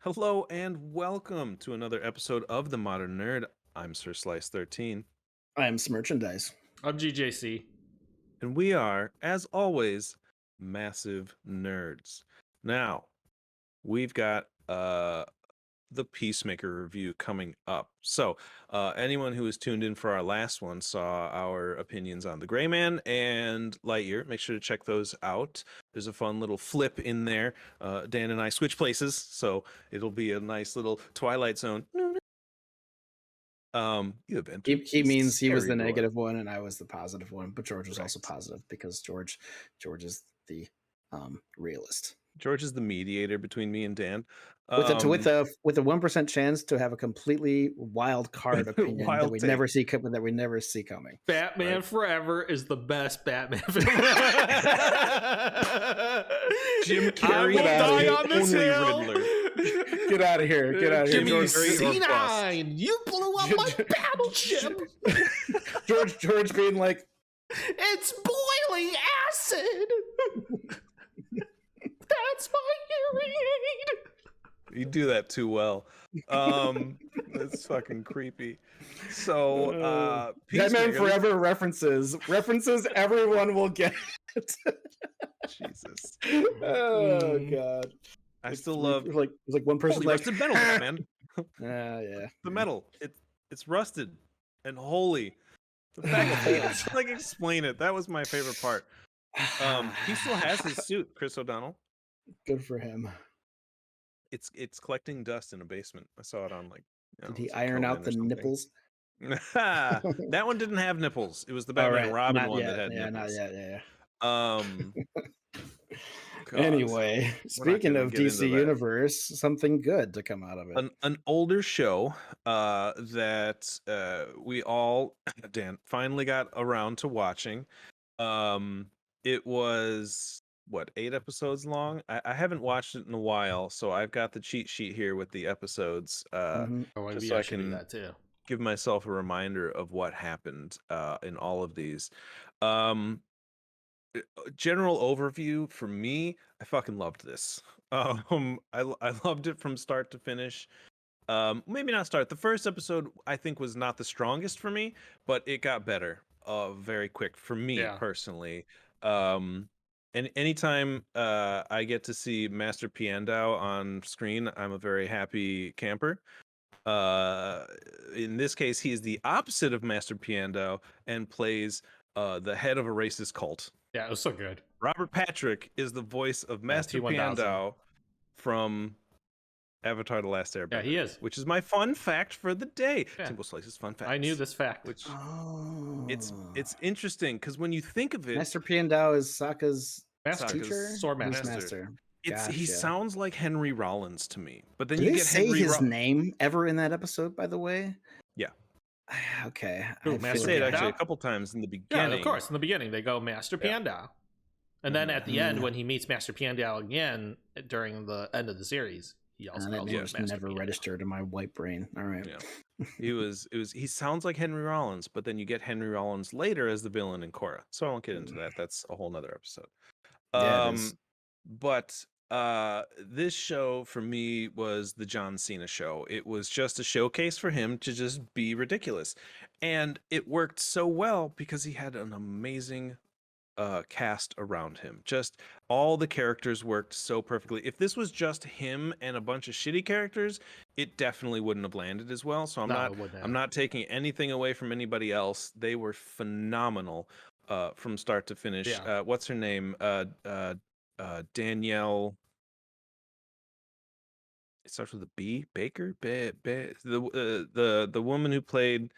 Hello and welcome to another episode of The Modern Nerd. I'm Sir Slice 13, I am merchandise. I'm GJC. and we are, as always, massive nerds. Now, we've got the Peacemaker review coming up. So, anyone who was tuned in for our last one saw our opinions on The Gray Man and Lightyear. Make sure to check those out. There's a fun little flip in there. Dan and I switch places, so it'll be a nice little Twilight Zone. You have entered He means he was the Terry negative one and I was the positive one, but George was also positive because George is the realist. George is the mediator between me and Dan. With a 1% chance to have a completely wild card opinion Wild that we take. never see coming. Batman Right. Forever is the best Batman film. Jim I Carrey, will die the on this only hill. Riddler. Get out of here! Get out of here! Jimmy George Carey or C9, you blew up my battleship. George being like, It's boiling acid. That's my hearing aid. You do that too well. That's fucking creepy. So, Batman Peacemaker- Forever references everyone will get. Jesus, Oh God! I still love like one person holy like rusted metal, Batman. yeah. The metal, it's rusted and holy. The fact that he like explain it, that was my favorite part. He still has his suit, Chris O'Donnell. Good for him. It's collecting dust in a basement. I saw it on like. Did he iron out the nipples? That one didn't have nipples. It was the All Batman right, Robin not one yet. that had Yeah, nipples. not yet. Yeah. God. Anyway, speaking gonna of get into DC that. Universe, something good to come out of it. An older show that we all Dan finally got around to watching. It was what 8 episodes long. I haven't watched it in a while, so I've got the cheat sheet here with the episodes. Mhm. Oh, just maybe so I I should do can that too. give myself a reminder of what happened in all of these. Um, General overview for me, I fucking loved this. I loved it from start to finish. Maybe not start. The first episode I think was not the strongest for me, but it got better very quick for me Yeah. personally. And anytime I get to see Master Piandao on screen, I'm a very happy camper. In this case, he is the opposite of Master Piandao and plays the head of a racist cult. Yeah, it was so good. Robert Patrick is the voice of Master T-1000. Piandao from Avatar: The Last Airbender. Yeah, he is. Which is my fun fact for the day. Yeah. Simple Slice's fun fact. I knew this fact. Which Oh, it's interesting because when you think of it, Master Piandao is Sokka's Master. teacher, Sword His Master. he Gotcha. sounds like Henry Rollins to me. But then Did you they get say Henry his name ever in that episode? By the way, Yeah. Okay. Who, I They Master say it Piandao? actually a couple times in the Yeah, beginning. of course. In the beginning, they go Master Yeah. Piandao. And then at the end, Mhm. when he meets Master Piandao again during the end of the series, he also that calls name him just Master never Piandao. registered in my white brain. All right. Yeah. He sounds like Henry Rollins, but then you get Henry Rollins later as the villain in Korra. So I won't get into that. That's a whole nother episode. Yeah, it is. But this show for me was the John Cena show. It was just a showcase for him to just be ridiculous. And it worked so well because he had an amazing cast around him. Just all the characters worked so perfectly. If this was just him and a bunch of shitty characters, it definitely wouldn't have landed as well. So No, it wouldn't have. I'm not taking anything away from anybody else. They were phenomenal from start to finish. Yeah. What's her name? Danielle. It starts with a B. Baker. The woman who played.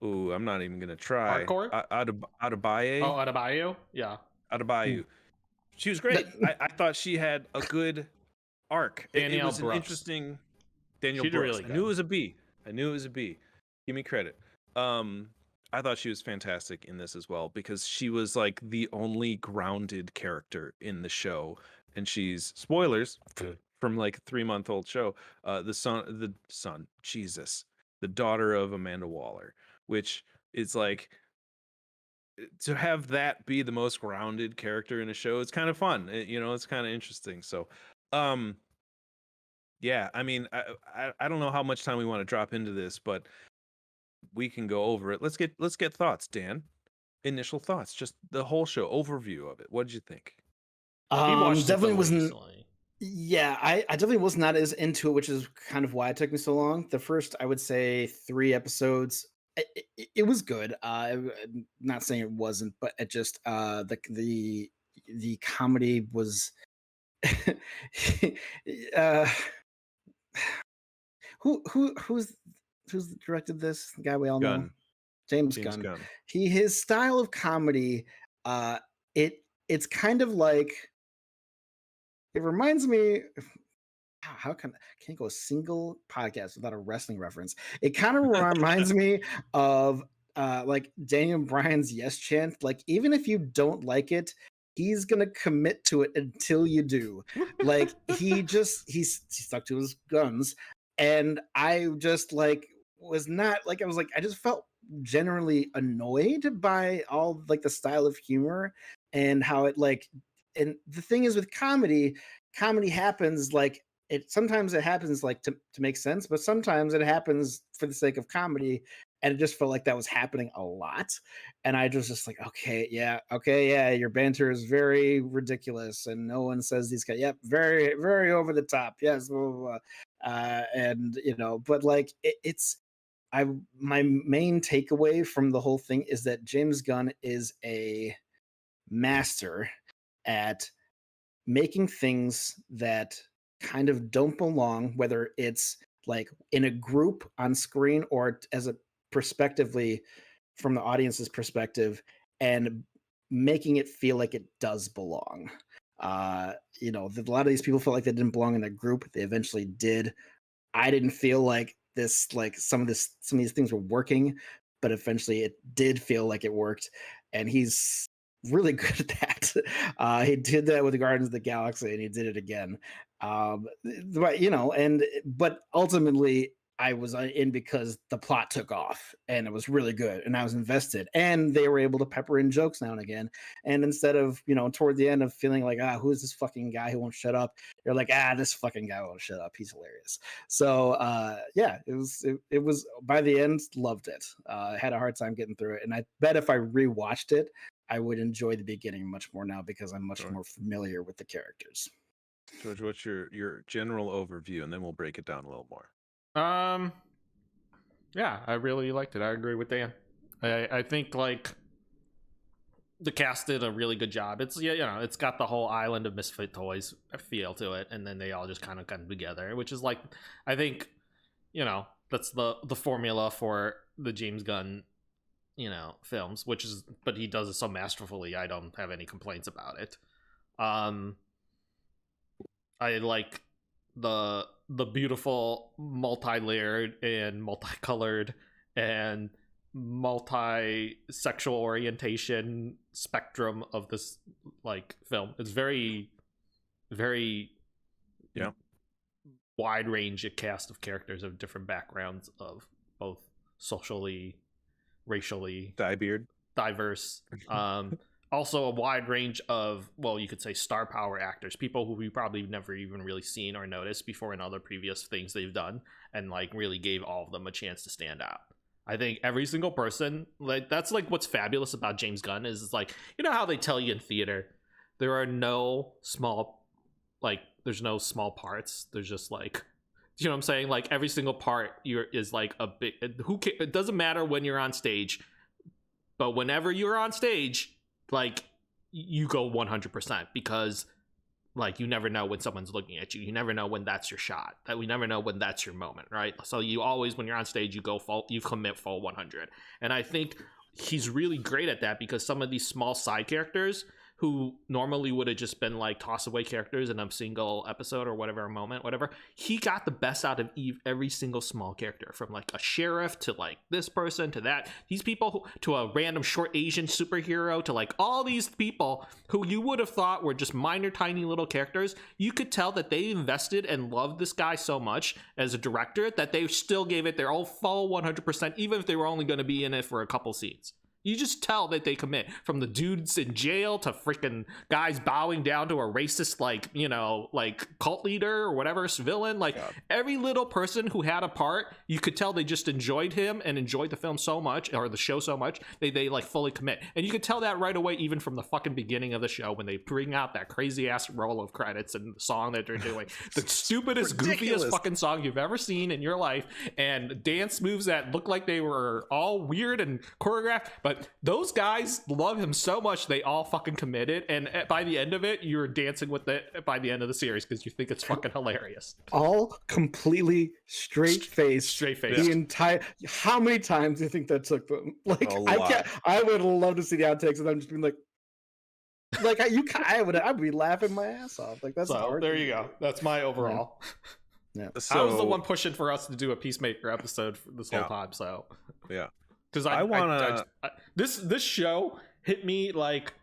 Ooh, I'm not even gonna try. Hardcore? Adebayo. Oh, Adebayo? Yeah. Adebayo. She was great. I thought she had a good arc. It Danielle was an Brooks. interesting. Danielle She did Brooks. really I knew it good. was a B. I knew it was a B. Give me credit. I thought she was fantastic in this as well because she was like the only grounded character in the show, and she's spoilers from like a 3-month-old show. The son, Jesus, the daughter of Amanda Waller, which is like to have that be the most grounded character in a show. It's kind of fun. It's kind of interesting. So, yeah, I mean, I don't know how much time we want to drop into this, but we can go over it. Let's get thoughts, Dan. Initial thoughts, just the whole show overview of it. What did you think? We watched it Definitely the wasn't. recently. Yeah, I definitely was not as into it, which is kind of why it took me so long. The first, I would say, 3 episodes, it was good. I'm not saying it wasn't, but it just the comedy was. uh, who's directed this? The guy we all know, Gun, James James Gunn. Gunn. His style of comedy, uh, it's kind of like it reminds me. How can't go a single podcast without a wrestling reference? It kind of reminds me of like Daniel Bryan's Yes Chant. Like even if you don't like it, he's gonna commit to it until you do. Like he's stuck to his guns, and I just like was not like I was like I just felt generally annoyed by all like the style of humor and how it like. And the thing is with comedy happens like sometimes it happens like to make sense, but sometimes it happens for the sake of comedy. And it just felt like that was happening a lot. And I was just like, okay, yeah, your banter is very ridiculous. And no one says these guys, yep, very, very over the top. Yes, blah, blah, blah. And but like it's my main takeaway from the whole thing is that James Gunn is a master at making things that kind of don't belong, whether it's like in a group on screen or as a perspectively from the audience's perspective, and making it feel like it does belong. A lot of these people felt like they didn't belong in a group. They eventually did. I didn't feel like this, like some of these things were working, but eventually it did feel like it worked. And he's really good at that. He did that with the Guardians of the Galaxy, and he did it again. But ultimately, I was in because the plot took off, and it was really good, and I was invested, and they were able to pepper in jokes now and again. And instead of toward the end of feeling like who is this fucking guy who won't shut up, you're like this fucking guy won't shut up. He's hilarious. So yeah, it was by the end loved it. I had a hard time getting through it, and I bet if I rewatched it, I would enjoy the beginning much more now because I'm much more familiar with the characters. George, what's your general overview, and then we'll break it down a little more. Yeah, I really liked it. I agree with Dan. I think like the cast did a really good job. It's it's got the whole island of misfit toys feel to it, and then they all just kind of come together, which is like I think that's the formula for the James Gunn films, but he does it so masterfully. I don't have any complaints about it. I like the beautiful multi-layered and multicolored and multi-sexual orientation spectrum of this like film. It's very wide range of cast of characters of different backgrounds of both socially, racially diverse. Also a wide range of, well, you could say star power actors, people who we probably never even really seen or noticed before in other previous things they've done, and like really gave all of them a chance to stand out. I think every single person, like that's like what's fabulous about James Gunn is like, how they tell you in theater there are no small, like there's no small parts, there's just like, you know what I'm saying, like every single part is like a big, it doesn't matter when you're on stage, but whenever you're on stage, like you go 100% because like you never know when someone's looking at you. You never know when that's your shot. That we never know when that's your moment, right? So you always, when you're on stage, you commit full 100. And I think he's really great at that because some of these small side characters who normally would have just been like toss away characters in a single episode or whatever moment, whatever, he got the best out of every single small character, from like a sheriff to like this person to that, these people to a random short Asian superhero to like all these people who you would have thought were just minor tiny little characters. You could tell that they invested and loved this guy so much as a director that they still gave it their full 100%, even if they were only going to be in it for a couple scenes. You just tell that they commit, from the dudes in jail to freaking guys bowing down to a racist, like, you know, like cult leader or whatever, villain. Like every little person who had a part, you could tell they just enjoyed him and enjoyed the film so much, or the show so much, they like fully commit. And you could tell that right away, even from the fucking beginning of the show, when they bring out that crazy ass roll of credits and the song that they're doing, the stupidest, goofiest fucking song you've ever seen in your life, and dance moves that look like they were all weird and choreographed, but those guys love him so much they all fucking committed, and by the end of it you're dancing with it by the end of the series because you think it's fucking hilarious. All completely straight face the entire. How many times do you think that took them? Like I would love to see the outtakes of them just being like I'd be laughing my ass off. Like that's so there you go. That's my overall. Yeah. So, I was the one pushing for us to do a Peacemaker episode for this whole time. So yeah. Because I want to. This show hit me like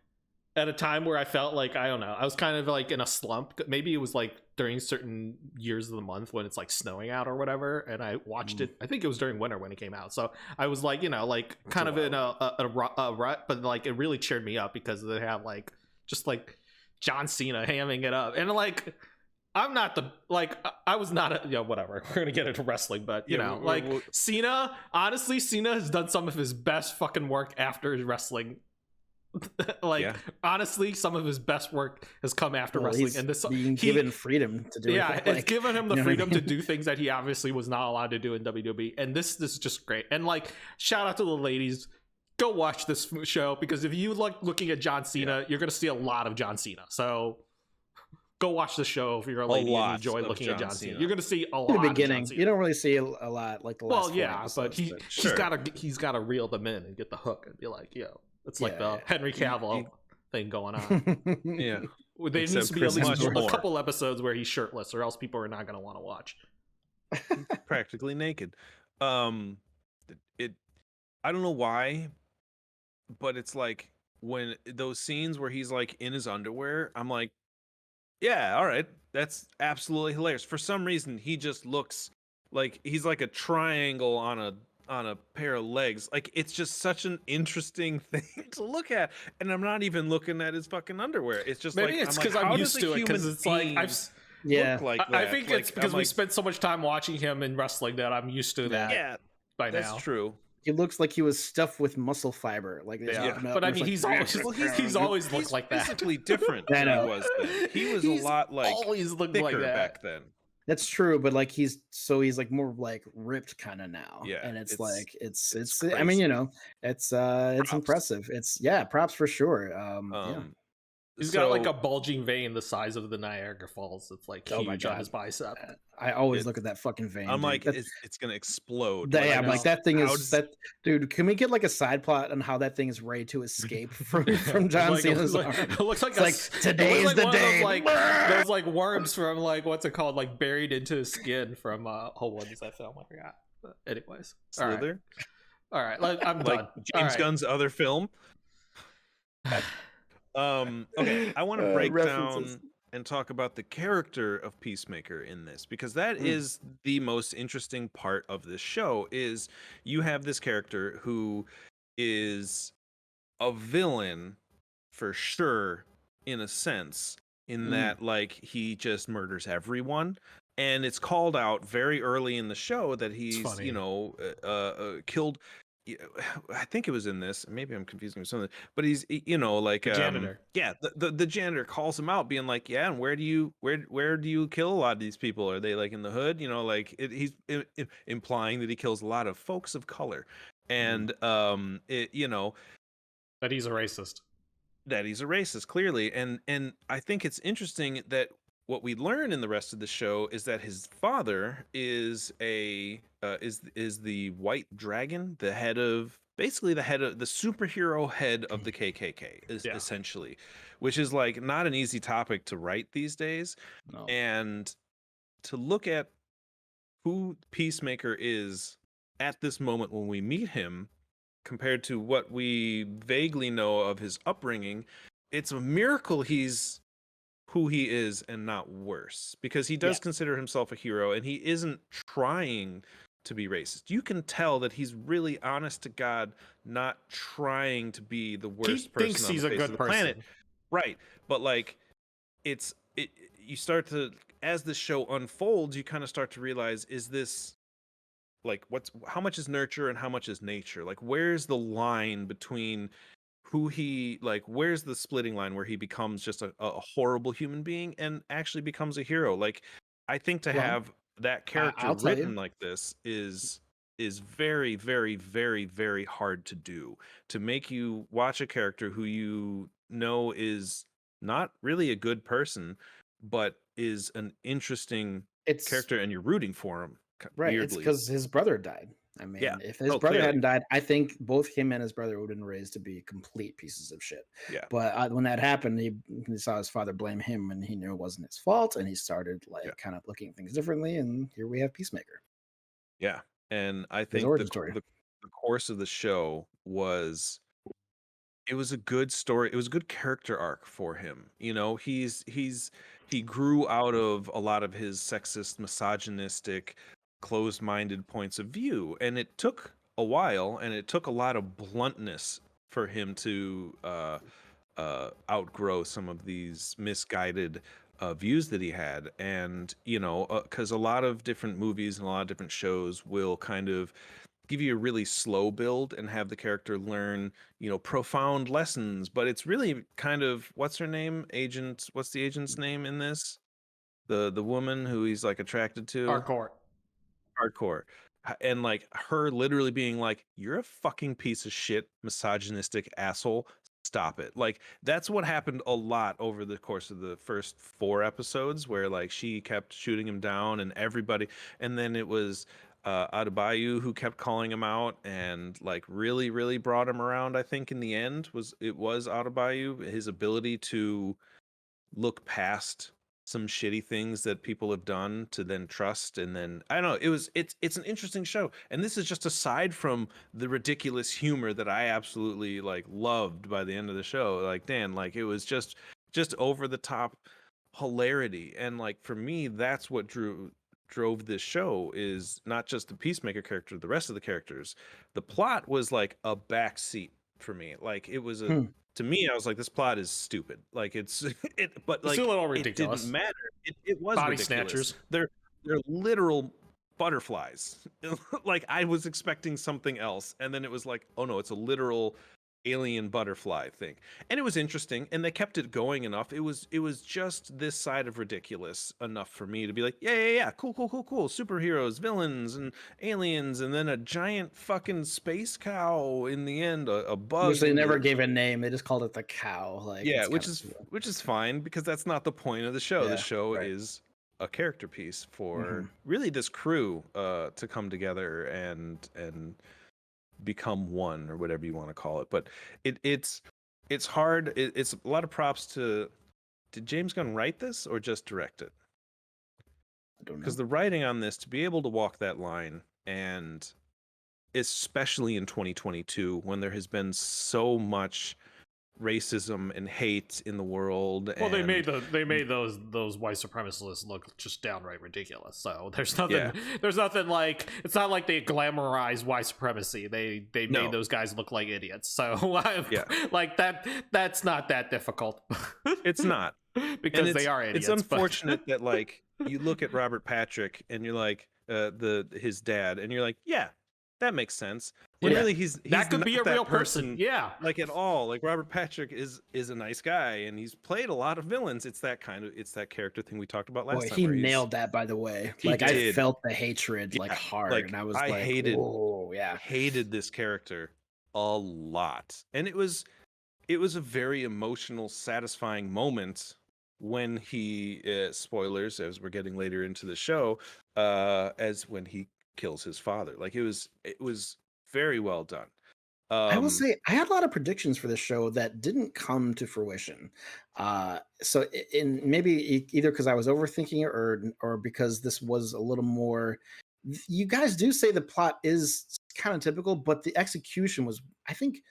at a time where I felt like, I don't know, I was kind of like in a slump. Maybe it was like during certain years of the month when it's like snowing out or whatever, and I watched it. I think it was during winter when it came out. So I was like, you know, like kind of in a rut, but like it really cheered me up because they have like just like John Cena hamming it up, and like. I'm not the, like, I was not, whatever. We're going to get into wrestling, but, you know, Cena, honestly, Cena has done some of his best fucking work after his wrestling. Honestly, some of his best work has come after wrestling. And this, being given freedom to do it. Yeah, it's given him the freedom to do things that he obviously was not allowed to do in WWE. And this is just great. And, like, shout out to the ladies. Go watch this show, because if you like looking at John Cena, you're going to see a lot of John Cena. So go watch the show if you're a lady and enjoy looking at John Cena. You're going to see a lot. In the beginning, you don't really see a lot like the last. Well, yeah, but he's got to reel them in and get the hook and be like, yo, it's like the Henry Cavill thing going on. Yeah, there needs to be at least a couple episodes where he's shirtless, or else people are not going to want to watch. Practically naked. I don't know why, but it's like when those scenes where he's like in his underwear, I'm like, yeah, all right, that's absolutely hilarious. For some reason, he just looks like he's like a triangle on a pair of legs. Like, it's just such an interesting thing to look at. And I'm not even looking at his fucking underwear. It's just maybe it's because I'm used to it, because it's like I think it's because we spent so much time watching him in wrestling that I'm used to that. Yeah, by now. That's true. He looks like he was stuffed with muscle fiber. Like, but I mean, he's always looked like that. Physically different than he was then. He was a lot like always looked like that back then. That's true, but like he's like more like ripped kind of now. Yeah, and it's like it's I mean, you know, it's impressive. It's props for sure. He's got like a bulging vein the size of the Niagara Falls. It's like huge on his bicep. I always look at that fucking vein. I'm like, it's gonna explode. I'm like, that thing is that dude. Can we get like a side plot on how that thing is ready to escape from John Cena's arm? It looks like today's the day. Those like worms from like what's it called? Like buried into his skin from what is that film? I forgot. But anyways, Slither. All right, I'm done. James Gunn's other film. Okay, I want to break down and talk about the character of Peacemaker in this, because that is the most interesting part of this show. Is you have this character who is a villain for sure, in a sense, in that like he just murders everyone, and it's called out very early in the show that he's killed. I think it was in this. Maybe I'm confusing with something, but he's like the janitor. The janitor calls him out, being like, "Yeah, and where do you kill a lot of these people? Are they like in the hood? He's implying that he kills a lot of folks of color, and that he's a racist. That he's a racist, clearly, and I think it's interesting that what we learn in the rest of the show is that his father is the White Dragon, the head of the superhero head of the KKK, essentially, which is like not an easy topic to write these days. No. And to look at who Peacemaker is at this moment when we meet him, compared to what we vaguely know of his upbringing, it's a miracle he's who he is and not worse, because he does consider himself a hero, and he isn't trying to be racist. You can tell that he's really honest to God, not trying to be the worst person on the face of the planet. Right. But like you start to, as the show unfolds, you kind of start to realize, is this like how much is nurture and how much is nature? Like where's the line between who he, like where's the splitting line where he becomes just a horrible human being and actually becomes a hero? Like I think to have that character I'll tell you. written like this is very, very, very, very hard to do. To make you watch a character who you know is not really a good person, but is an interesting character, and you're rooting for him. Right. Weirdly. It's because his brother died. I mean, Yeah. if his brother hadn't died, I think both him and his brother would have been raised to be complete pieces of shit. Yeah. But when that happened, he saw his father blame him, and he knew it wasn't his fault, and he started kind of looking at things differently. And here we have Peacemaker. Yeah, and I think the course of the show was, it was a good story. It was a good character arc for him. You know, he grew out of a lot of his sexist, misogynistic, closed-minded points of view, and it took a while, and it took a lot of bluntness for him to outgrow some of these misguided views that he had. And you know, because a lot of different movies and a lot of different shows will kind of give you a really slow build and have the character learn, you know, profound lessons, but it's really kind of, what's her name, what's the agent's name in this, the woman who he's like attracted to, hardcore, and like her literally being like, you're a fucking piece of shit, misogynistic asshole, stop it. Like that's what happened a lot over the course of the first 4 episodes, where like she kept shooting him down and everybody, and then it was Adebayo who kept calling him out and like really, really brought him around. I think in the end was Adebayo, his ability to look past some shitty things that people have done to then trust. And then I don't know, it's an interesting show, and this is just aside from the ridiculous humor that I absolutely like loved by the end of the show. Like Dan, like it was just over the top hilarity, and like for me that's what drove this show, is not just the Peacemaker character, the rest of the characters. The plot was like a backseat for me. Like it was to me, I was like, this plot is stupid. Like but like it's a little ridiculous. It didn't matter. It was body ridiculous. Snatchers. They're literal butterflies. Like I was expecting something else, and then it was like, oh no, it's a literal alien butterfly thing. And it was interesting, and they kept it going enough. It was just this side of ridiculous enough for me to be like, yeah, cool, superheroes, villains, and aliens, and then a giant fucking space cow in the end, a bug, which they never gave a name. They just called it the cow. Like, yeah, which is fine, because that's not the point of the show. The show is a character piece for really this crew to come together and become one, or whatever you want to call it. But it's hard. It's a lot of props to, did James Gunn write this or just direct it? I don't know, because the writing on this, to be able to walk that line, and especially in 2022 when there has been so much racism and hate in the world. Well, they made those white supremacists look just downright ridiculous. So there's nothing like, it's not like they glamorize white supremacy. They made those guys look like idiots. So like that's not that difficult. It's not, because they are idiots. It's unfortunate that like you look at Robert Patrick and you're like his dad, and you're like, yeah, that makes sense. When really he's that could be a real person. Yeah, like at all. Like Robert Patrick is a nice guy, and he's played a lot of villains. It's that character thing we talked about last time. He nailed that, by the way. Like I felt the hatred like hard, and I was hated this character a lot. And it was a very emotional, satisfying moment when he spoilers as we're getting later into the show, as when he kills his father. Like it was very well done. I will say I had a lot of predictions for this show that didn't come to fruition. So in maybe either because I was overthinking it, or because this was a little more. You guys do say the plot is kind of typical, but the execution was, I think,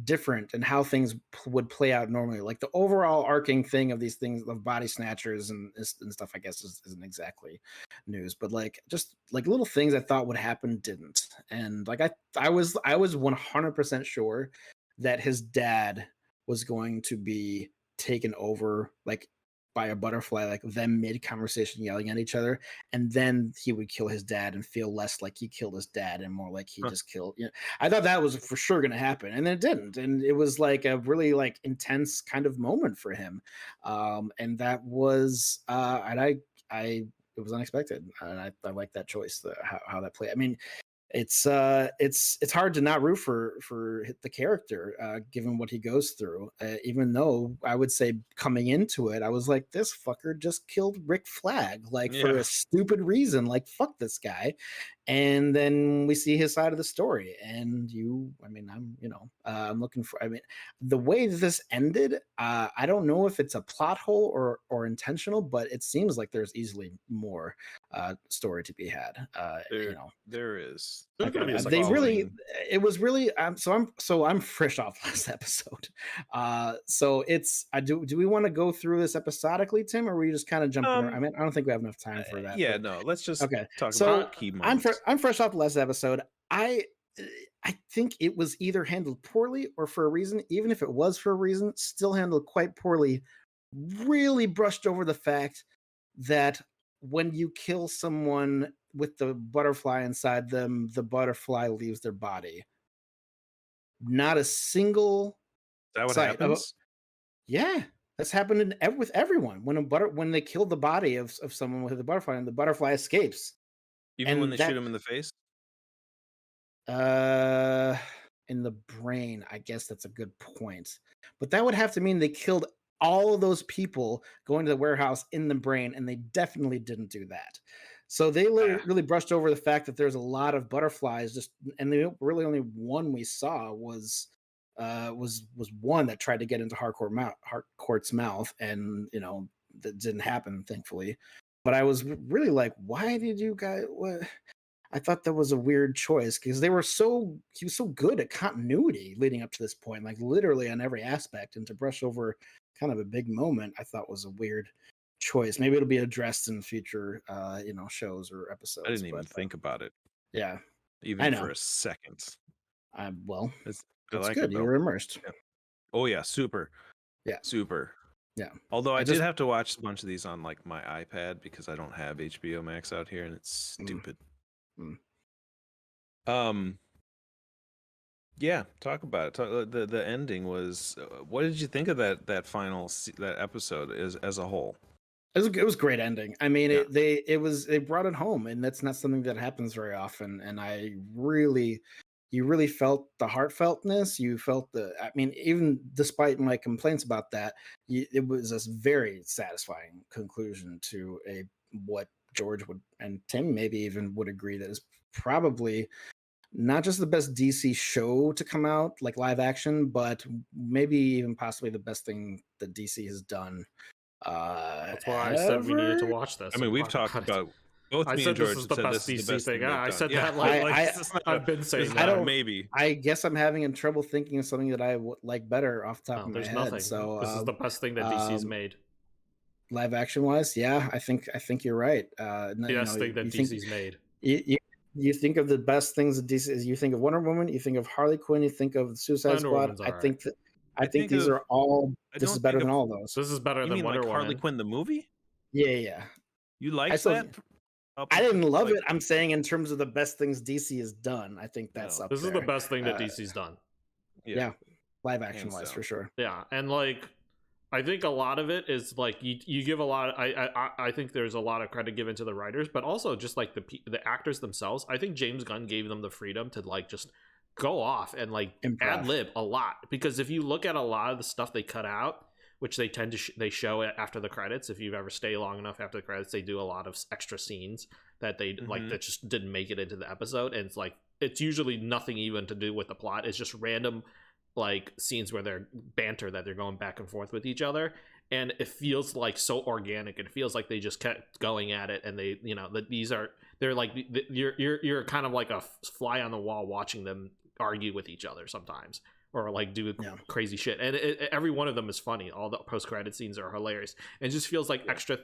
different and how things would play out normally. Like the overall arcing thing of these things of body snatchers and stuff, I guess isn't exactly news, but like just like little things I thought would happen didn't. And like I was 100% sure that his dad was going to be taken over like by a butterfly, like them mid conversation yelling at each other, and then he would kill his dad and feel less like he killed his dad and more like he just killed. You know, I thought that was for sure going to happen, and then it didn't, and it was like a really like intense kind of moment for him, and that was and I it was unexpected, and I like that choice, how that played. I mean, it's hard to not root for the character given what he goes through, even though I would say coming into it I was like, this fucker just killed Rick Flag like for a stupid reason, like fuck this guy. And then we see his side of the story, and I'm looking for, I mean, the way this ended, I don't know if it's a plot hole or intentional, but it seems like there's easily more story to be had. There is. They really, it was really. I'm fresh off last episode, so it's. Do we want to go through this episodically, Tim, or were you just kind of jumping around? I mean, I don't think we have enough time for that. Yeah, no. Let's just talk so about key moments. I'm fresh off the last episode. I think it was either handled poorly or for a reason. Even if it was for a reason, still handled quite poorly. Really brushed over the fact that when you kill someone with the butterfly inside them, the butterfly leaves their body. Not a single. Is that what happens? Yeah, that's happened with everyone. When they kill the body of someone with the butterfly, and the butterfly escapes. Even when they shoot him in the face? In the brain, I guess that's a good point. But that would have to mean they killed all of those people going to the warehouse in the brain, and they definitely didn't do that. So they really brushed over the fact that there's a lot of butterflies, and the really only one we saw was one that tried to get into Harcourt's mouth, and that didn't happen, thankfully. But I was really like, why did you guys? What? I thought that was a weird choice because he was so good at continuity leading up to this point, like literally on every aspect, and to brush over kind of a big moment, I thought was a weird choice. Maybe it'll be addressed in future, shows or episodes. I didn't even think about it. Yeah, even for a second. Well, that's like good. You were immersed. Yeah. Oh yeah, super. Yeah, super. Yeah. Although I did have to watch a bunch of these on like my iPad because I don't have HBO Max out here, and it's stupid. Yeah, talk about it. The ending was. What did you think of that final that episode as a whole? It was a great ending. I mean, they brought it home, and that's not something that happens very often. And you really felt the heartfeltness. You felt I mean, even despite my complaints about that, it was a very satisfying conclusion to what George would, and Tim maybe even would agree, that is probably not just the best DC show to come out, like live action, but maybe even possibly the best thing that DC has done. That's why I said we needed to watch this. I mean, we've talked about both. Me and George said this is the best thing. I said that I've been saying that. Maybe. I guess I'm having trouble thinking of something that I would like better off the top of my head. Nothing. So this is the best thing that DC's made. Live action wise, yeah, I think you're right. The best thing that DC's made. You think of the best things that DC is. You think of Wonder Woman. You think of Harley Quinn. You think of Suicide Squad. I think these are all. This is better than all those. This is better than Wonder Woman. Harley Quinn the movie? Yeah. You like that? I didn't love it. I'm saying in terms of the best things DC has done, I think that's up there. This is the best thing that DC's done. Yeah, live action wise, for sure. Yeah, and like, I think a lot of it is like you give a lot. I think there's a lot of credit given to the writers, but also just like the actors themselves. I think James Gunn gave them the freedom to like just go off and like ad lib a lot, because if you look at a lot of the stuff they cut out, which they tend to they show it after the credits. If you've ever stayed long enough after the credits, they do a lot of extra scenes that they like that just didn't make it into the episode, and it's like it's usually nothing even to do with the plot. It's just random like scenes where they're banter, that they're going back and forth with each other, and it feels like so organic. It feels like they just kept going at it, and they that they're like you're kind of like a fly on the wall watching them argue with each other sometimes, or like do crazy shit, and every one of them is funny. All the post-credit scenes are hilarious, and it just feels like extra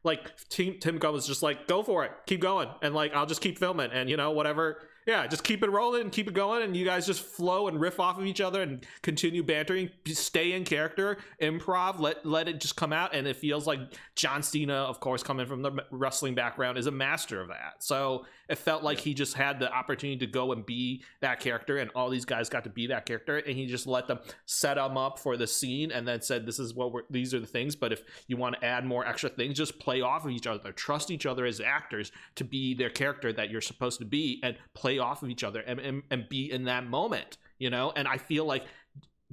like Tim Gunn was just like, go for it, keep going, and like I'll just keep filming, and whatever, just keep it rolling and keep it going, and you guys just flow and riff off of each other and continue bantering, stay in character, improv, let it just come out. And it feels like John Cena, of course, coming from the wrestling background, is a master of that. So it felt like he just had the opportunity to go and be that character, and all these guys got to be that character, and he just let them set them up for the scene and then said, this is these are the things, but if you want to add more extra things, just play off of each other, trust each other as actors to be their character that you're supposed to be, and play off of each other and be in that moment, and I feel like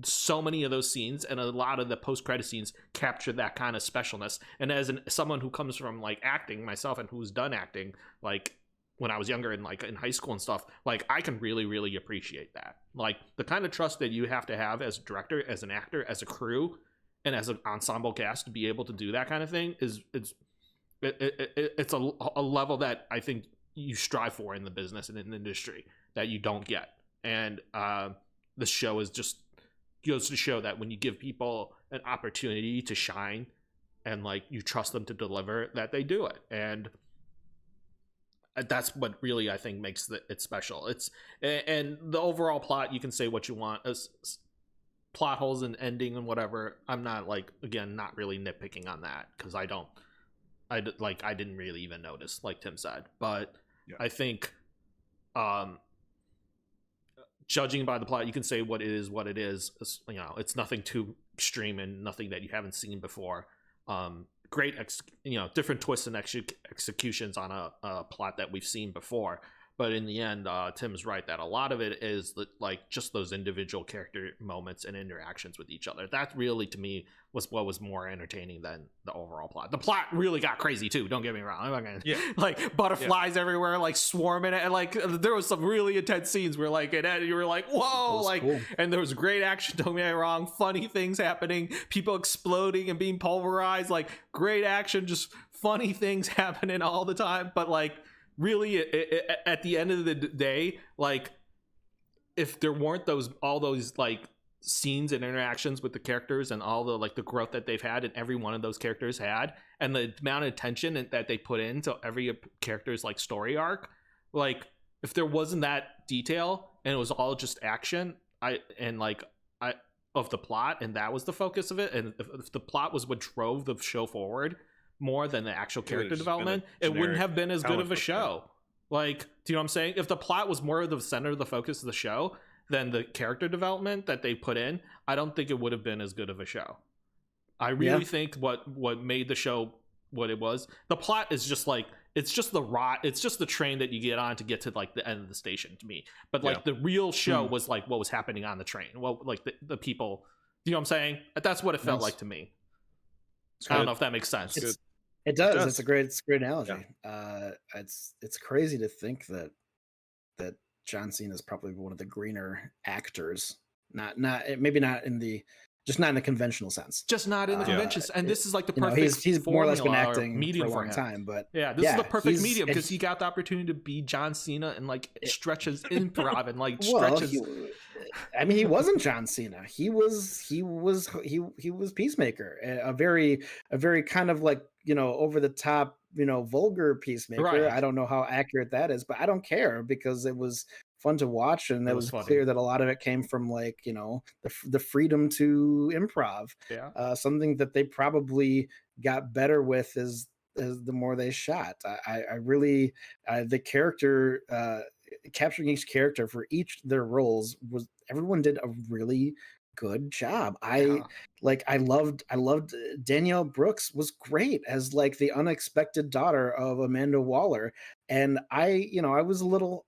so many of those scenes and a lot of the post-credit scenes capture that kind of specialness. And as someone who comes from like acting myself and who's done acting like when I was younger and like in high school and stuff, like I can really, really appreciate that. Like the kind of trust that you have to have as a director, as an actor, as a crew, and as an ensemble cast to be able to do that kind of thing it's a level that I think you strive for in the business and in the industry that you don't get. And the show is just goes to show that when you give people an opportunity to shine and like you trust them to deliver, that they do it. And that's what really I think makes it special. And the overall plot, you can say what you want as plot holes and ending and whatever. I'm not like, again, not really nitpicking on that because I didn't really even notice, like Tim said. But I think judging by the plot, you can say what it is. It's nothing too extreme and nothing that you haven't seen before. Great different twists and executions on a plot that we've seen before, but in the end, Tim's right that a lot of it is like just those individual character moments and interactions with each other. That really, to me, was what was more entertaining than the overall plot. The plot really got crazy too, don't get me wrong. I'm not gonna, like butterflies everywhere, like swarming, and like there was some really intense scenes where like you were like, whoa, like cool. And there was great action, don't get me wrong, funny things happening, people exploding and being pulverized, like great action, just funny things happening all the time. But like really at the end of the day, like if there weren't all those like scenes and interactions with the characters and all the like the growth that they've had and every one of those characters had, and the amount of attention that they put into every character's like story arc, like if there wasn't that detail and it was all just action of the plot, and that was the focus of it, and if the plot was what drove the show forward more than the actual character development, it wouldn't have been as good of a show. Like, do you know what I'm saying? If the plot was more of the center of the focus of the show than the character development that they put in, I don't think it would have been as good of a show. I really think what made the show what it was, the plot is just like, it's just the train that you get on to get to like the end of the station to me. But like the real show was like what was happening on the train. Well, like the people, you know what I'm saying? That's what it felt like to me. I don't know if that makes sense. It does. It's a great analogy. Yeah. It's crazy to think that John Cena is probably one of the greener actors. Maybe not in the conventional sense. Just not in the conventions. And this is like the perfect. He's more or less been acting medium for a long time, but this is the perfect medium because he got the opportunity to be John Cena and like stretches improv and like stretches. He wasn't John Cena. He was Peacemaker, a very kind of like over the top, vulgar Peacemaker. Right. I don't know how accurate that is, but I don't care because it was fun to watch, and it was clear that a lot of it came from like the freedom to improv. Something that they probably got better with as the more they shot. I really the character capturing each character for each their roles was everyone did a really good job. I loved Danielle Brooks was great as like the unexpected daughter of Amanda Waller, and I was a little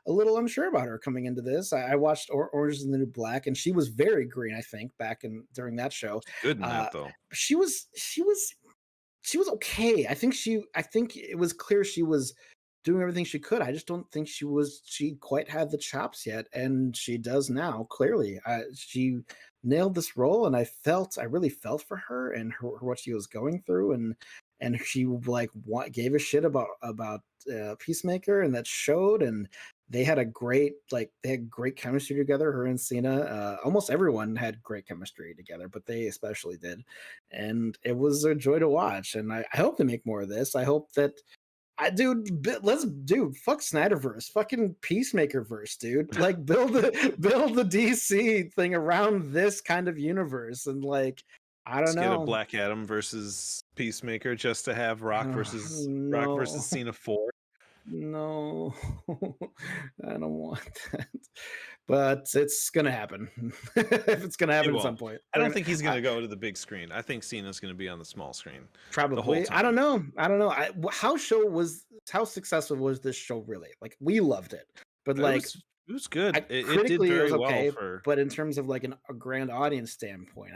unsure about her coming into this. I watched Orange is the New Black, and she was very green, I think, during that show. Good in that though. She was okay. I think it was clear she was doing everything she could. I just don't think she quite had the chops yet, and she does now. Clearly, she nailed this role, and I really felt for her and what she was going through, and she like gave a shit about Peacemaker, and that showed. And they had great chemistry together. Her and Cena, almost everyone had great chemistry together, but they especially did, and it was a joy to watch. And I hope to make more of this. I hope that fuck Snyderverse, fucking Peacemaker verse, dude. Like build the DC thing around this kind of universe, and like I don't Get a know. Black Adam versus Peacemaker just to have Rock versus Cena 4. No, I don't want that. But it's gonna happen. If it's gonna happen at some point. I don't think he's gonna go to the big screen. I think Cena's gonna be on the small screen. Probably. I don't know. How successful was this show really? Like we loved it, but like it was good. It did very well for. But in terms of like a grand audience standpoint,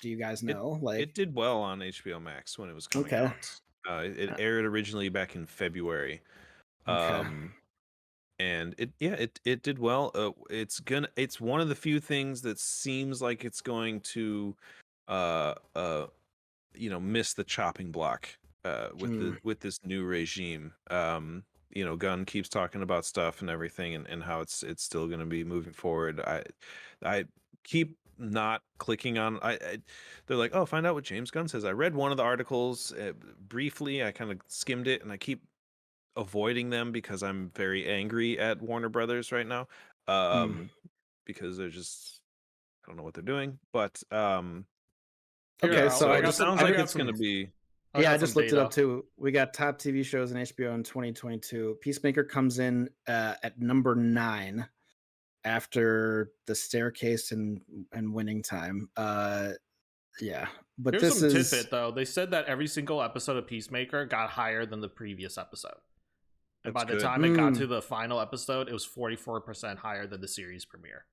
do you guys know? It did well on HBO Max when it was coming out. It aired originally back in February. And it did well. It's one of the few things that seems like it's going to miss the chopping block with this new regime. Gunn keeps talking about stuff and everything, and how it's still going to be moving forward. I keep not clicking on. They're like, oh, find out what James Gunn says. I read one of the articles briefly. I kind of skimmed it, and I keep avoiding them because I'm very angry at Warner Brothers right now. Because they're just, I don't know what they're doing, but okay, so it sounds like it's going to be. I just looked it up too. We got top TV shows in HBO in 2022. Peacemaker comes in at number 9 after The Staircase and Winning Time. Yeah, but here's some tidbit though. They said that every single episode of Peacemaker got higher than the previous episode, and by the time it got to the final episode, it was 44% higher than the series premiere.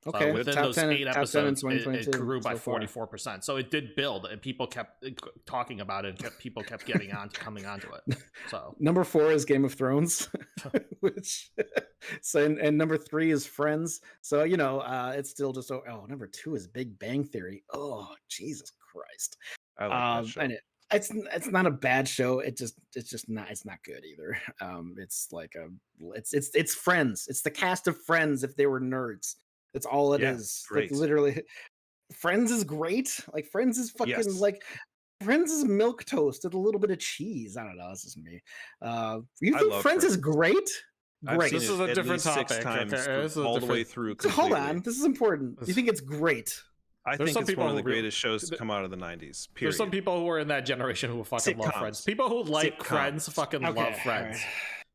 Okay, so within those 8 episodes, it grew by 44%. So it did build, and people kept talking about it. And people kept coming onto it. So number 4 is Game of Thrones, and number 3 is Friends. So it's still just number 2 is Big Bang Theory. Oh Jesus Christ! I like that show. And it's not a bad show. It's not good either. It's like it's Friends. It's the cast of Friends if they were nerds. That's all it is. Like literally, Friends is great. Like Friends is fucking like Friends is milk toast with a little bit of cheese. I don't know. This is me. You think Friends is great? Great. This is a different topic. 6 times all the way through. Hold on. This is important. You think it's great? I think it's one of the greatest shows to come out of the 90s. Period. There's some people who are in that generation who fucking love Friends. People who like Friends fucking love Friends.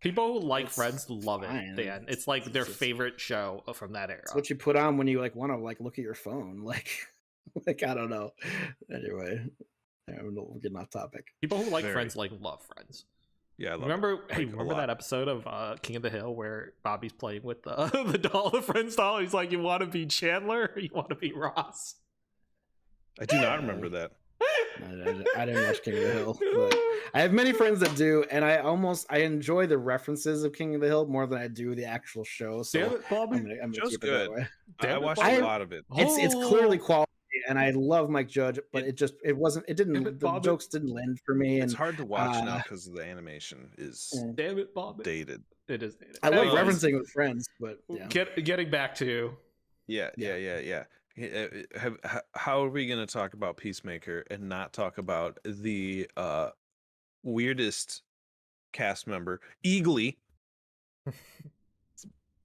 People who like Friends love it, Dan. It's like their favorite show from that era. It's what you put on when you want to look at your phone. Like I don't know. Anyway, we're getting off topic. People who like Friends love Friends. Yeah, I love remember that episode of King of the Hill where Bobby's playing with the doll, the Friends doll? He's like, "You want to be Chandler or you want to be Ross?" I do not remember that. I didn't watch King of the Hill, but I have many friends that do, and I enjoy the references of King of the Hill more than I do the actual show. So damn it, Bobby. I'm gonna keep good. It that way. I watched a lot of it. It's clearly quality, and I love Mike Judge, but the jokes didn't land for me. It's hard to watch now because the animation is dated. It is dated. I like referencing with Friends, but getting back to yeah. How are we going to talk about Peacemaker and not talk about the weirdest cast member, Eagly,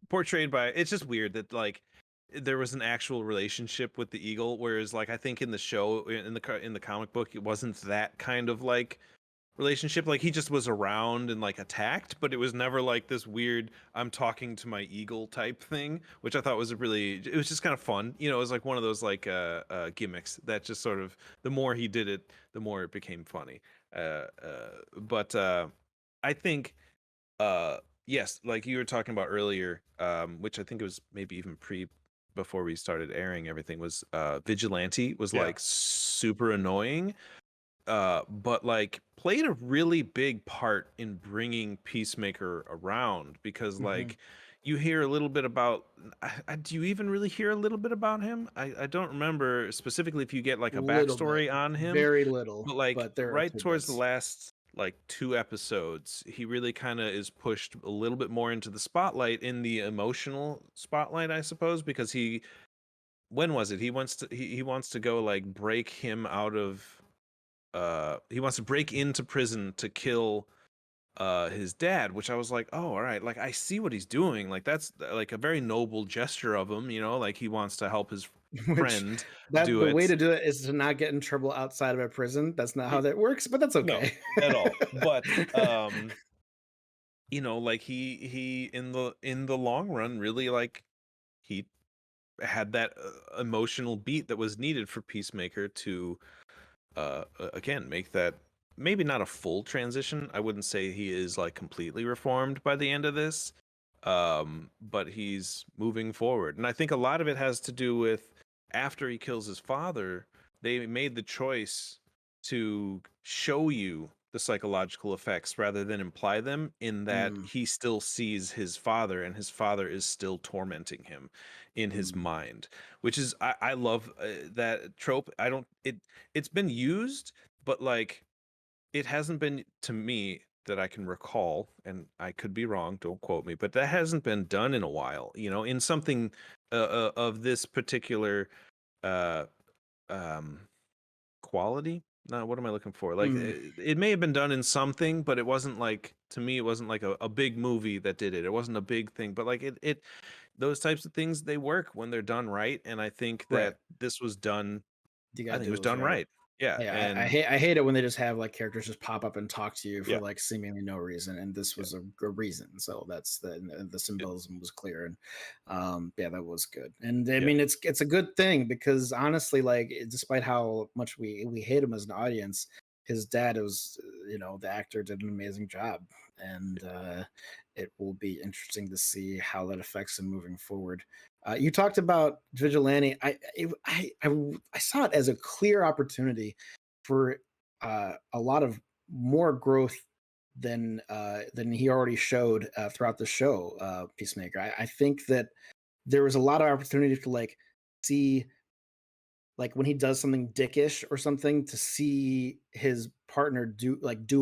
portrayed by? It's just weird that like there was an actual relationship with the eagle, whereas like I think in the show, in the comic book, it wasn't that kind of like relationship. Like he just was around and like attacked, but it was never like this weird I'm talking to my eagle type thing, which I thought was it was just kind of fun. It was like one of those like gimmicks that just sort of, the more he did it, the more it became funny. But I think yes, like you were talking about earlier, which I think it was maybe even before we started airing everything, was Vigilante was like super annoying, but like played a really big part in bringing Peacemaker around, because like you hear a little bit about, do you even really hear a little bit about him? I don't remember specifically if you get like a backstory on him. Very little, but like right towards the last like 2 episodes, he really kind of is pushed a little bit more into the spotlight, in the emotional spotlight, I suppose, because when was it? He wants to go like break him out of he wants to break into prison to kill his dad, which I was like, oh, all right, like I see what he's doing, like that's like a very noble gesture of him, like he wants to help his Which friend that do the way it. to do it is to not get in trouble outside of a prison. That's not how Y- that works, but that's no, okay. at all. But like he in the long run really, like, he had that emotional beat that was needed for Peacemaker to again make that, maybe not a full transition. I wouldn't say he is like completely reformed by the end of this, but he's moving forward, and I think a lot of it has to do with, after he kills his father, they made the choice to show you the psychological effects rather than imply them, in that Mm, he still sees his father and his father is still tormenting him in his mm, mind, which is, I love that trope. I don't it It's been used, but like it hasn't been, to me, that I can recall, and I could be wrong, don't quote me, but that hasn't been done in a while, in something of this particular uh um quality. No, what am I looking for? Like mm. it may have been done in something, but it wasn't like, to me, it wasn't like a big movie that did it. It wasn't a big thing, but like it those types of things, they work when they're done right, and I think Right. that this was done. You I gotta think it do was what's done right. right. Yeah, Yeah, I and hate it when they just have like characters just pop up and talk to you for yeah, like seemingly no reason, and this yeah. was a reason. So that's the It, symbolism was clear, and yeah, that was good. And I yeah. mean, it's a good thing because honestly, like despite how much we hate him as an audience, his dad was, the actor did an amazing job, and it will be interesting to see how that affects him moving forward. You talked about Vigilante. I saw it as a clear opportunity for a lot of more growth than he already showed throughout the show, Peacemaker. I think that there was a lot of opportunity to like see, like when he does something dickish or something, to see his partner do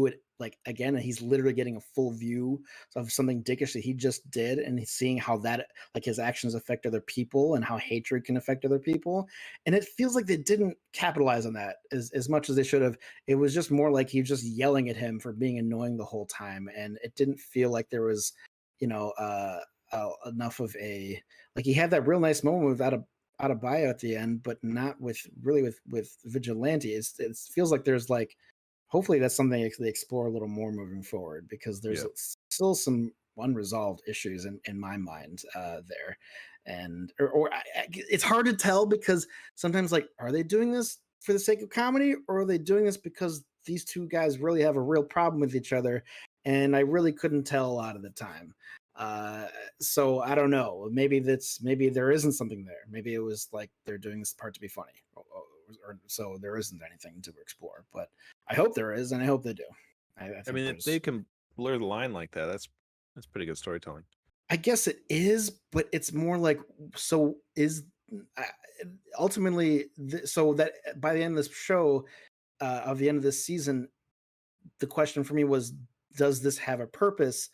it like again, and he's literally getting a full view of something dickish that he just did, and he's seeing how that, like, his actions affect other people and how hatred can affect other people. And it feels like they didn't capitalize on that as much as they should have. It was just more like he was just yelling at him for being annoying the whole time, and it didn't feel like there was, enough of a, like, he had that real nice moment without a out of bio at the end, but not with really with Vigilante. It feels like there's like, hopefully that's something they explore a little more moving forward, because there's Yeah. still some unresolved issues in my mind there, and it's hard to tell because sometimes, like, are they doing this for the sake of comedy, or are they doing this because these two guys really have a real problem with each other? And I really couldn't tell a lot of the time. Uh, so I don't know. Maybe there isn't something there. Maybe it was like they're doing this part to be funny, or so there isn't anything to explore. But I hope there is, and I hope they do. I I think mean, if they there's. can blur the line like that, that's pretty good storytelling. I guess it is, but it's more like, so is uh, ultimately so that by the end of this show, of the end of this season, the question for me was, does this have a purpose?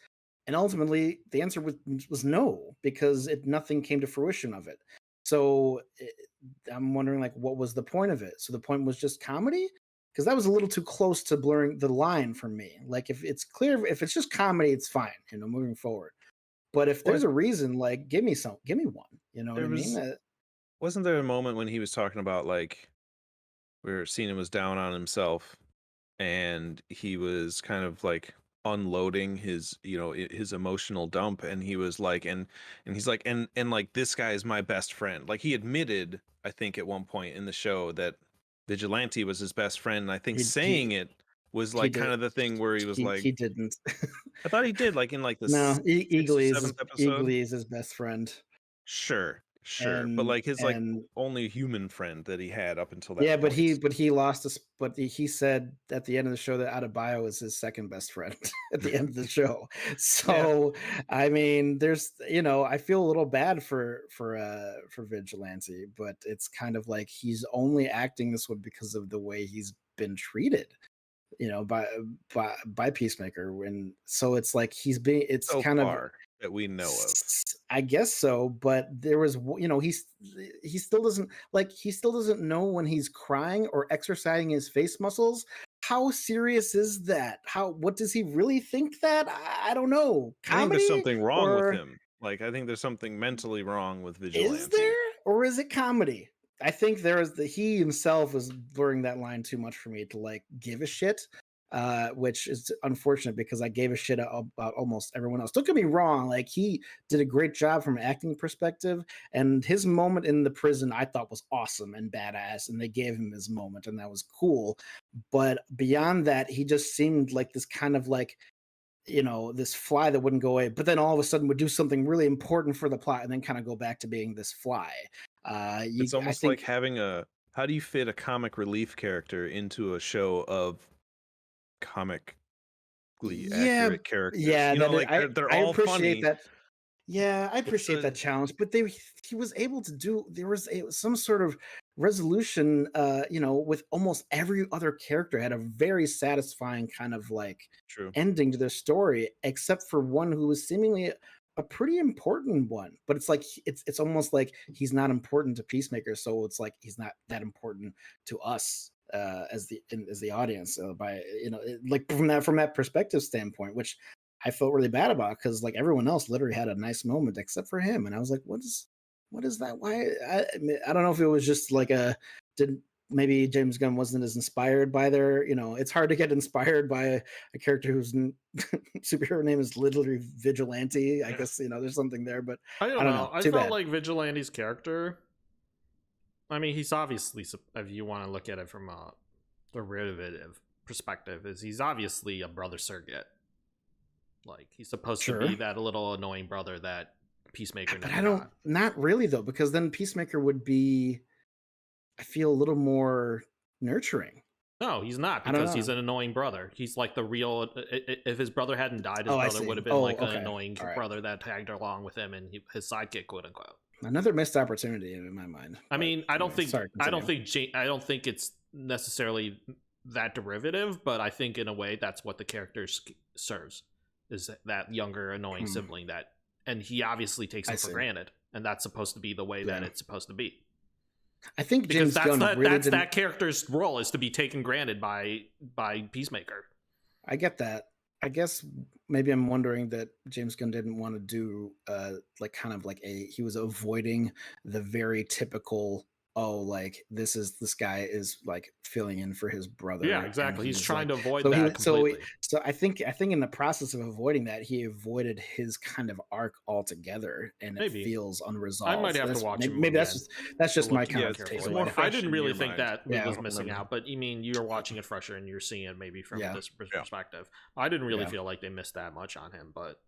And ultimately, the answer was no, because nothing came to fruition of it. So I'm wondering, like, what was the point of it? So the point was just comedy, because that was a little too close to blurring the line for me. Like, if it's clear, if it's just comedy, it's fine, moving forward. But if there's What a reason, like, give me one. You know what there I mean? was Wasn't there a moment when he was talking about, like, where Cena was down on himself, and he was kind of like unloading his, his emotional dump, and he was like, and he's like, and like, this guy is my best friend. Like, he admitted, I think, at one point in the show, that Vigilante was his best friend, and I think He saying he it was he like did kind of the thing where he was like, he didn't. I thought he did, like, in like the No, sixth or seventh episode. Eagly is his best friend, Sure, but and like his, like, and only human friend that he had up until yeah, that point. but he lost us. But he said at the end of the show that Adebayo is his second best friend at the end of the show. Yeah. So I mean, there's, I feel a little bad for Vigilante, but it's kind of like he's only acting this way because of the way he's been treated. by Peacemaker, and so it's like it's So kind of, far that we know of. I guess so, but there was, he still doesn't, know when he's crying or exercising his face muscles. How serious is that? What does he really think that? I don't know. I think there's Comedy, something wrong with or him. Like, I think there's something mentally wrong with is Vigilante. there, or is it comedy? I think he himself is blurring that line too much for me to like give a shit. Which is unfortunate because I gave a shit about almost everyone else. Don't get me wrong, like he did a great job from an acting perspective, and his moment in the prison I thought was awesome and badass, and they gave him his moment, and that was cool. But beyond that, he just seemed like this kind of like, this fly that wouldn't go away, but then all of a sudden would do something really important for the plot and then kind of go back to being this fly. It's I almost like think, having how do you fit a comic relief character into a show of comically yeah, accurate characters? yeah, You know, that like they're I all appreciate funny. that. Yeah, I It's appreciate that challenge, but he was able to do. There was some sort of resolution, with almost every other character had a very satisfying kind of like true. ending to their story, except for one who was seemingly a pretty important one. But it's like it's almost like he's not important to Peacemaker, so it's like he's not that important to us as the audience, by like from that perspective standpoint, which I felt really bad about, because like everyone else literally had a nice moment except for him, and I was like, what is that? Why? I don't know if it was just like did maybe James Gunn wasn't as inspired by their, it's hard to get inspired by a character whose superhero name is literally Vigilante. I guess there's something there, but I don't I don't know. know. I Too felt bad. like Vigilante's character. I mean, he's obviously, if you want to look at it from a derivative perspective, is he's obviously a brother surrogate. Like he's supposed to be Sure, that little annoying brother that Peacemaker but never I don't. got. Not really though, because then Peacemaker would be, I feel, a little more nurturing. No, he's not, I don't because he's know. an annoying brother. He's like the real. If his brother hadn't died, his Oh, I brother see. would have been Oh, like an okay. annoying All right. brother that tagged along with him and his sidekick, quote unquote. Another missed opportunity in my mind. I But mean, I don't anyway, think, sorry. Continue. I don't think it's necessarily that derivative, but I think in a way that's what the character serves, is that younger annoying Hmm, sibling that, and he obviously takes I him for see. granted, and that's supposed to be the way that Yeah, it's supposed to be. I think Because James Gunn really that's didn't. that character's role, is to be taken granted by Peacemaker. I get that. I guess maybe I'm wondering that James Gunn didn't want to do like kind of like he was avoiding the very typical, oh, like this guy is like filling in for his Yeah, brother, and exactly. He's he's trying like, to avoid so that completely. I think in the process of avoiding that, he avoided his kind of arc altogether, and it Maybe feels I might unresolved. have to That's watch him maybe again that's to just my look kind Yeah, more of it's carefully. more takeaway. I fresh didn't in really your think mind. that Yeah, was missing out, but you mean you're watching it fresher and you're seeing it maybe from yeah, this Yeah. perspective. I didn't really yeah. feel like they missed that much on him, but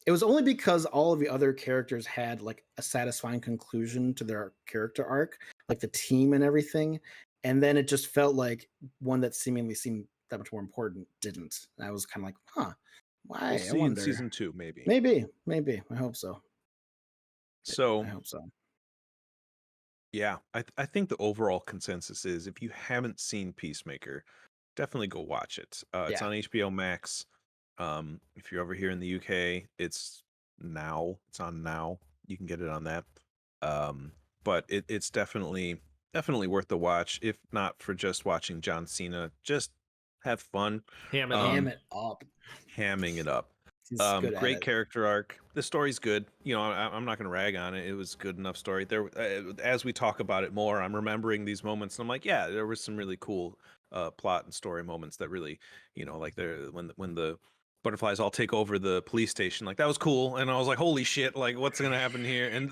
It was only because all of the other characters had like a satisfying conclusion to their character arc, like the team and everything. And then it just felt like one that seemingly seemed that much more important didn't. And I was kind of like, huh, We'll why? I see in wonder. season 2, maybe. Maybe. I hope so. I So hope so. yeah, I think the overall consensus is if you haven't seen Peacemaker, definitely go watch it. It's Yeah. on HBO Max. If you're over here in the UK, it's now. It's on now. You can get it on that. Um, but it's definitely worth the watch. If not for just watching John Cena, just have fun. ham it up. Ham Um, it up. hamming it up. He's good at Great it. character arc. The story's good. I'm not going to rag on it. It was a good enough story. There, as we talk about it more, I'm remembering these moments, and I'm like, yeah, there was some really cool plot and story moments that really, like when the butterflies all take over the police station, like that was cool, and I was like, holy shit, like what's going to happen here? And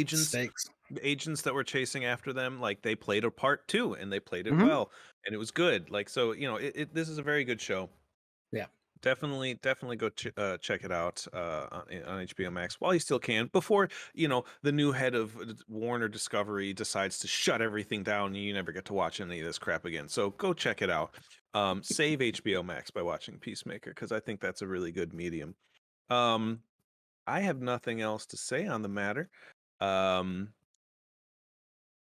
Stakes. the agents that were chasing after them, like they played a part too, and they played it Hmm. well, and it was good. Like so, this is a very good show. Yeah. Definitely go check it out on HBO Max while you still can, before the new head of Warner Discovery decides to shut everything down and you never get to watch any of this crap again. So go check it out. Save HBO Max by watching Peacemaker, because I think that's a really good medium. Um, I have nothing else to say on the matter. Um,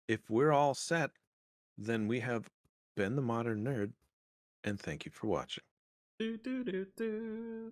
if we're all set, then we have been the Modern Nerd. and thank you for watching. Do, do, do, do.